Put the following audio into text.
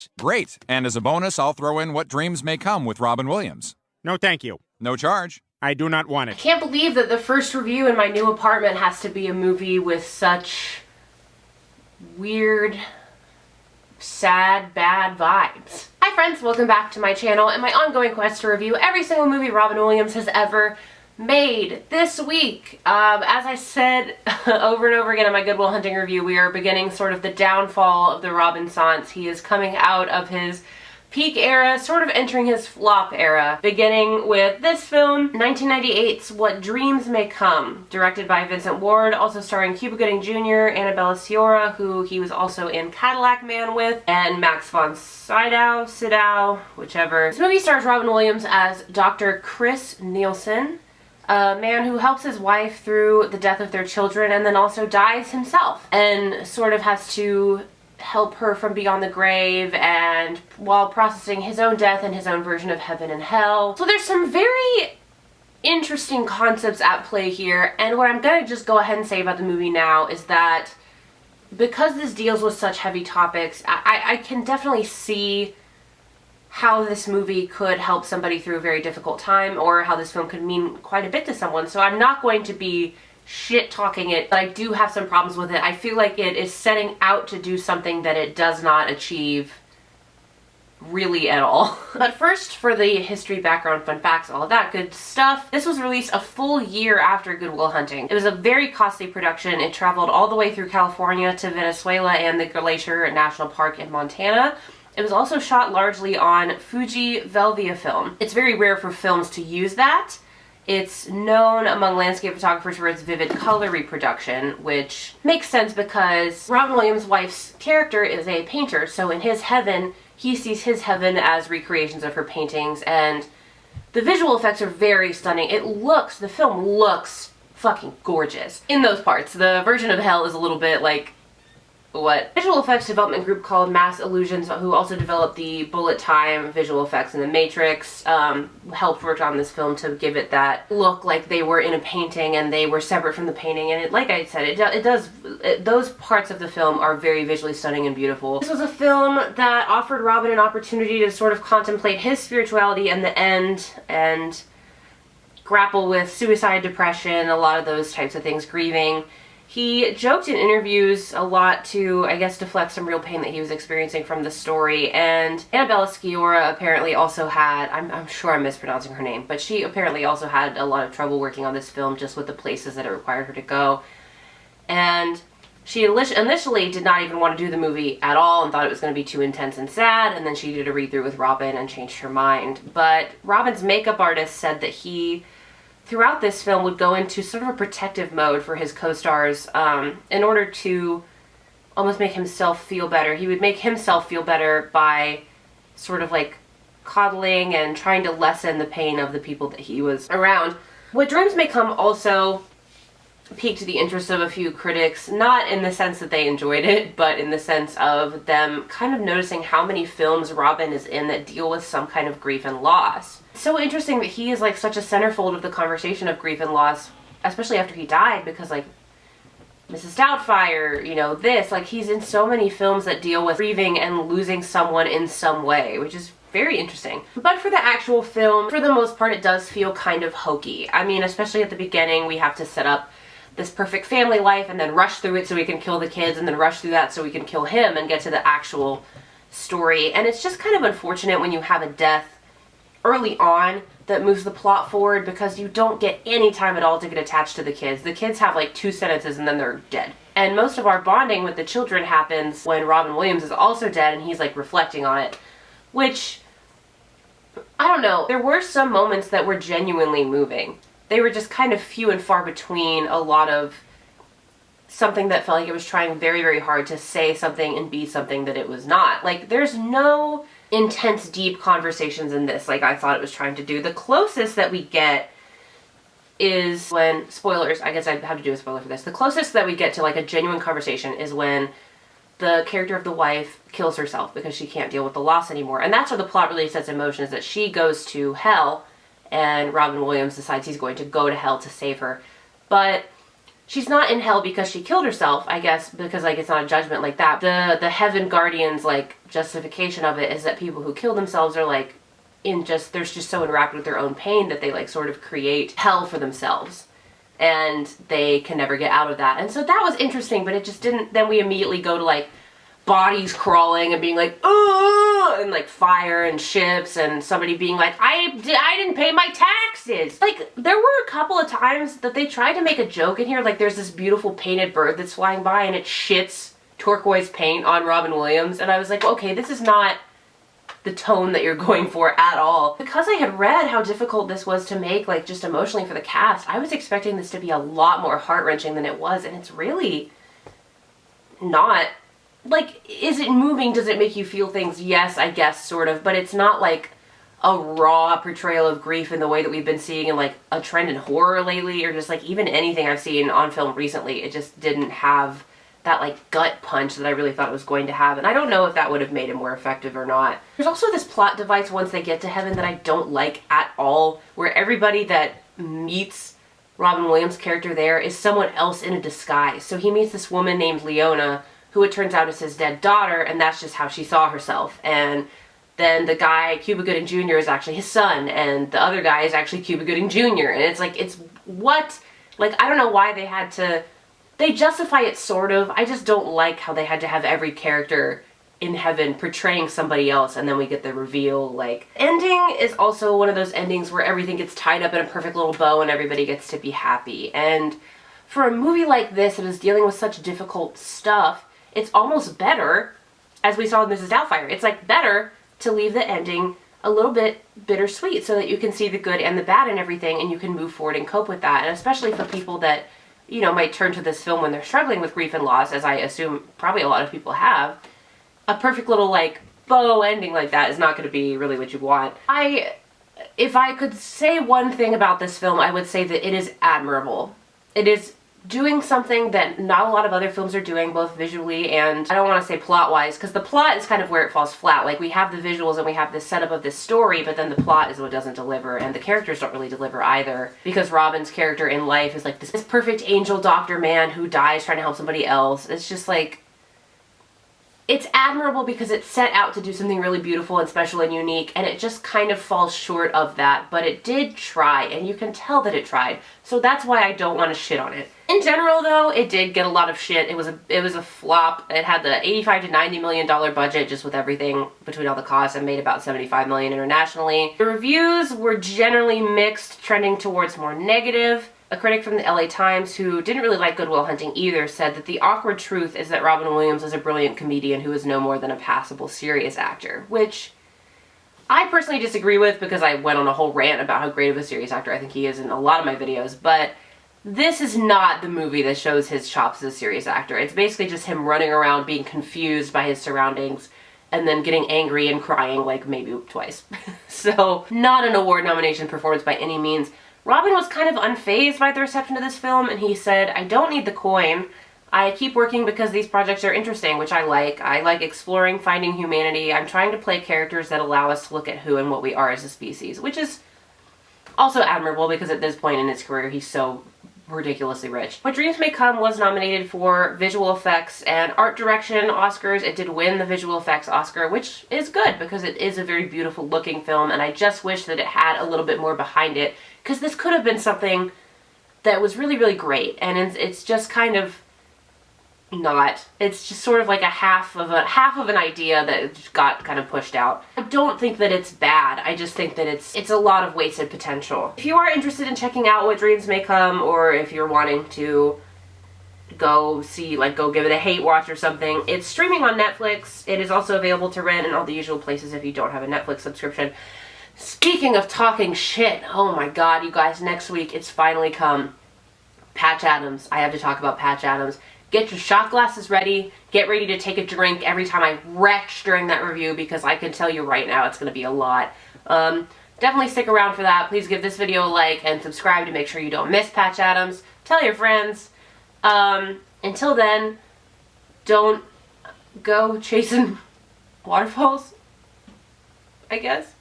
first. Great. And as a bonus, I'll throw in What Dreams May Come with Robin Williams. No, thank you. No charge. I do not want it. I can't believe that the first review in my new apartment has to be a movie with such weird, sad, bad vibes. Hi friends, welcome back to my channel and my ongoing quest to review every single movie Robin Williams has ever made. This week, as I said over and over again in my Good Will Hunting review, we are beginning sort of the downfall of the Robinsons. He is coming out of his peak era, sort of entering his flop era, beginning with this film, 1998's What Dreams May Come, directed by Vincent Ward, also starring Cuba Gooding Jr., Annabella Sciorra, who he was also in Cadillac Man with, and Max von Sydow, whichever. This movie stars Robin Williams as Dr. Chris Nielsen, a man who helps his wife through the death of their children and then also dies himself, and sort of has to help her from beyond the grave, and while processing his own death and his own version of heaven and hell. So there's some very interesting concepts at play here, and what I'm gonna just go ahead and say about the movie now is that because this deals with such heavy topics, I can definitely see how this movie could help somebody through a very difficult time, or how this film could mean quite a bit to someone. So I'm not going to be shit talking it, but I do have some problems with it. I feel like it is setting out to do something that it does not achieve really at all. But first, for the history, background, fun facts, all of that good stuff, this was released a full year after Good Will Hunting. It was a very costly production. It traveled all the way through California to Venezuela and the Glacier National Park in Montana. It was also shot largely on Fuji Velvia film. It's very rare for films to use that. It's known among landscape photographers for its vivid color reproduction, which makes sense because Robin Williams' wife's character is a painter, so in his heaven, he sees his heaven as recreations of her paintings, and the visual effects are very stunning. The film looks fucking gorgeous. In those parts, the version of hell is a little bit like, what? Visual effects development group called Mass Illusions, who also developed the bullet time visual effects in The Matrix, helped work on this film to give it that look like they were in a painting and they were separate from the painting. And like I said, those parts of the film are very visually stunning and beautiful. This was a film that offered Robin an opportunity to sort of contemplate his spirituality and the end, and grapple with suicide, depression, a lot of those types of things, grieving. He joked in interviews a lot to, I guess, deflect some real pain that he was experiencing from the story, and Annabella Sciorra apparently also had, I'm sure I'm mispronouncing her name, but she apparently also had a lot of trouble working on this film just with the places that it required her to go. And she initially did not even want to do the movie at all and thought it was going to be too intense and sad, and then she did a read-through with Robin and changed her mind. But Robin's makeup artist said that he, throughout this film, would go into sort of a protective mode for his co-stars in order to almost make himself feel better. He would make himself feel better by sort of like coddling and trying to lessen the pain of the people that he was around. What Dreams May Come also piqued the interest of a few critics, not in the sense that they enjoyed it, but in the sense of them kind of noticing how many films Robin is in that deal with some kind of grief and loss. It's so interesting that he is like such a centerfold of the conversation of grief and loss, especially after he died, because like Mrs. Doubtfire, you know, he's in so many films that deal with grieving and losing someone in some way, which is very interesting. But for the actual film, for the most part, it does feel kind of hokey. I mean, especially at the beginning, we have to set up this perfect family life and then rush through it so we can kill the kids, and then rush through that so we can kill him and get to the actual story. And it's just kind of unfortunate when you have a death early on that moves the plot forward, because you don't get any time at all to get attached to the kids. The kids have like 2 sentences and then they're dead. And most of our bonding with the children happens when Robin Williams is also dead and he's like reflecting on it, which, I don't know, there were some moments that were genuinely moving. They were just kind of few and far between. A lot of something that felt like it was trying very, very hard to say something and be something that it was not. Like, there's no intense, deep conversations in this like I thought it was trying to do. The closest that we get is when, spoilers, I guess I have to do a spoiler for this. The closest that we get to like a genuine conversation is when the character of the wife kills herself because she can't deal with the loss anymore. And that's where the plot really sets in motion, is that she goes to hell and Robin Williams decides he's going to go to hell to save her. But she's not in hell because she killed herself, I guess, because, like, it's not a judgment like that. The Heaven Guardians, like, justification of it is that people who kill themselves are, like, they're just so enwrapped with their own pain that they, like, sort of create hell for themselves. And they can never get out of that. And so that was interesting, but it just didn't, then we immediately go to, like, bodies crawling and being like, oh, and like fire and ships and somebody being like, I didn't pay my taxes. Like, there were a couple of times that they tried to make a joke in here, like there's this beautiful painted bird that's flying by and it shits turquoise paint on Robin Williams, and I was like, okay, this is not the tone that you're going for at all. Because I had read how difficult this was to make, like, just emotionally for the cast, I was expecting this to be a lot more heart-wrenching than it was, and it's really not. Like, is it moving? Does it make you feel things? Yes, I guess, sort of, but it's not like a raw portrayal of grief in the way that we've been seeing in, like, a trend in horror lately, or just, like, even anything I've seen on film recently. It just didn't have that, like, gut punch that I really thought it was going to have, and I don't know if that would have made it more effective or not. There's also this plot device once they get to heaven that I don't like at all, where everybody that meets Robin Williams' character there is someone else in a disguise. So he meets this woman named Leona, who it turns out is his dead daughter, and that's just how she saw herself. And then the guy, Cuba Gooding Jr., is actually his son, and the other guy is actually Cuba Gooding Jr., and it's like, it's what? Like, I don't know why they had to, they justify it sort of, I just don't like how they had to have every character in heaven portraying somebody else, and then we get the reveal. Like, ending is also one of those endings where everything gets tied up in a perfect little bow and everybody gets to be happy. And for a movie like this that is dealing with such difficult stuff, it's almost better, as we saw in Mrs. Doubtfire, it's like better to leave the ending a little bit bittersweet so that you can see the good and the bad and everything, and you can move forward and cope with that. And especially for people that, you know, might turn to this film when they're struggling with grief and loss, as I assume probably a lot of people have, a perfect little, like, bow ending like that is not going to be really what you want. If I could say one thing about this film, I would say that it is admirable. It is doing something that not a lot of other films are doing, both visually and, I don't want to say plot-wise, because the plot is kind of where it falls flat. Like, we have the visuals and we have this setup of this story, but then the plot is what doesn't deliver, and the characters don't really deliver either, because Robin's character in life is like this perfect angel doctor man who dies trying to help somebody else. It's just like, it's admirable because it's set out to do something really beautiful and special and unique, and it just kind of falls short of that, but it did try, and you can tell that it tried, so that's why I don't want to shit on it. In general, though, it did get a lot of shit. It was a flop. It had the $85 to $90 million budget, just with everything between all the costs, and made about $75 million internationally. The reviews were generally mixed, trending towards more negative. A critic from the LA Times, who didn't really like Good Will Hunting either, said that the awkward truth is that Robin Williams is a brilliant comedian who is no more than a passable serious actor, which I personally disagree with, because I went on a whole rant about how great of a serious actor I think he is in a lot of my videos, but this is not the movie that shows his chops as a serious actor. It's basically just him running around being confused by his surroundings and then getting angry and crying, like, maybe twice. So, not an award nomination performance by any means. Robin was kind of unfazed by the reception of this film, and he said, I don't need the coin. I keep working because these projects are interesting, which I like. I like exploring, finding humanity. I'm trying to play characters that allow us to look at who and what we are as a species, which is also admirable because at this point in his career, he's so ridiculously rich. What Dreams May Come was nominated for visual effects and art direction Oscars. It did win the visual effects Oscar, which is good because it is a very beautiful looking film, and I just wish that it had a little bit more behind it, because this could have been something that was really, really great, and it's just kind of not. It's just sort of like a half of an idea that got kind of pushed out. I don't think that it's bad. I just think that it's a lot of wasted potential. If you are interested in checking out What Dreams May Come, or if you're wanting to go see, like, go give it a hate watch or something, it's streaming on Netflix. It is also available to rent in all the usual places if you don't have a Netflix subscription. Speaking of talking shit, oh my god, you guys, next week it's finally come. Patch Adams. I have to talk about Patch Adams. Get your shot glasses ready. Get ready to take a drink every time I retch during that review, because I can tell you right now it's going to be a lot. Definitely stick around for that. Please give this video a like and subscribe to make sure you don't miss Patch Adams. Tell your friends. Until then, don't go chasing waterfalls, I guess.